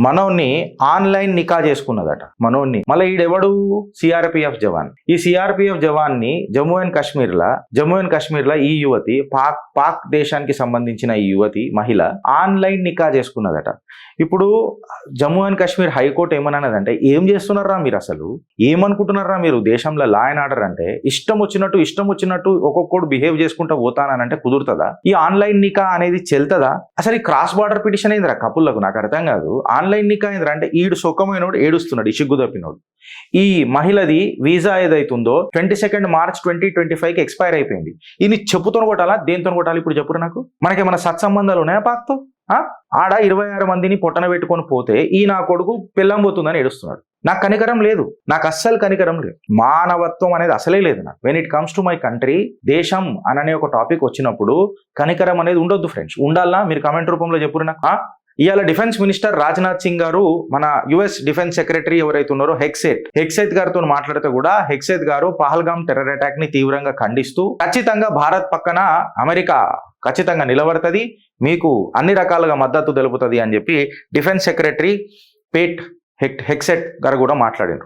మనోన్ని online నికా చేసుకున్నదట మనోన్ని. మళ్ళీ ఈడెవడు CRPF జవాన్. ఈ CRPF జవాన్ ని జమ్మూ అండ్ కాశ్మీర్ లా ఈ యువతి పాక్ దేశానికి సంబంధించిన ఈ యువతి మహిళ ఆన్లైన్ నికా చేసుకున్నదట. ఇప్పుడు జమ్మూ అండ్ కాశ్మీర్ హైకోర్టు ఏమన్నదంటే, ఏం చేస్తున్నారా మీరు, అసలు ఏమనుకుంటున్నారా మీరు, దేశంలో లా అండ్ ఆర్డర్ అంటే ఇష్టం వచ్చినట్టు ఒక్కొక్కడు బిహేవ్ చేసుకుంటూ పోతానంటే కుదురుతుందా? ఈ ఆన్లైన్ నికా అనేది చెల్తదా? అసలు ఈ క్రాస్ బార్డర్ పిటిషన్ అయిందిరా కపుల్లకు, నాకు అర్థం కాదు. ఆన్లైన్ నికా అయిందిరా అంటే ఈడు సొక్కమైనోడు ఏడుస్తున్నాడు, ఈ సిగ్గు తప్పినోడు. ఈ మహిళది వీసా ఏదైతుందో 22 మార్చ్ 2025కి ఎక్స్పైర్ అయిపోయింది. ఇది చెప్పుతో కొట్టాలా, దేంతో కొట్టాలి ఇప్పుడు చెప్పురు నాకు? మనకేమైనా సత్సంబంధాలు ఉన్నాయా పాక్తో? ఆడ 26 మందిని పొట్టన పెట్టుకొని పోతే ఈ నా కొడుకు పెళ్ళం పోతుందని ఏడుస్తున్నాడు. నాకు కనికరం లేదు, నాకు అస్సలు కనికరం లేదు, మానవత్వం అనేది అసలే లేదు నాకు. When it comes to my country, దేశం అననే ఒక టాపిక్ వచ్చినప్పుడు కనికరం అనేది ఉండొద్దు ఫ్రెండ్స్. ఉండాలా? మీరు కామెంట్ రూపంలో చెప్పురు నాకు. ఇవాళ డిఫెన్స్ మినిస్టర్ రాజ్నాథ్ సింగ్ గారు, మన యుఎస్ డిఫెన్స్ సెక్రటరీ ఎవరైతే ఉన్నారో హెక్సేత్ గారితో మాట్లాడితే కూడా హెక్సేత్ గారు పహల్గామ్ టెర్రర్ అటాక్ ని తీవ్రంగా ఖండిస్తూ, ఖచ్చితంగా భారత్ పక్కన అమెరికా ఖచ్చితంగా నిలబడుతుంది, మీకు అన్ని రకాలుగా మద్దతు తెలుపుతుంది అని చెప్పి డిఫెన్స్ సెక్రటరీ పేట్ హెక్సేత్ గారు కూడా మాట్లాడారు.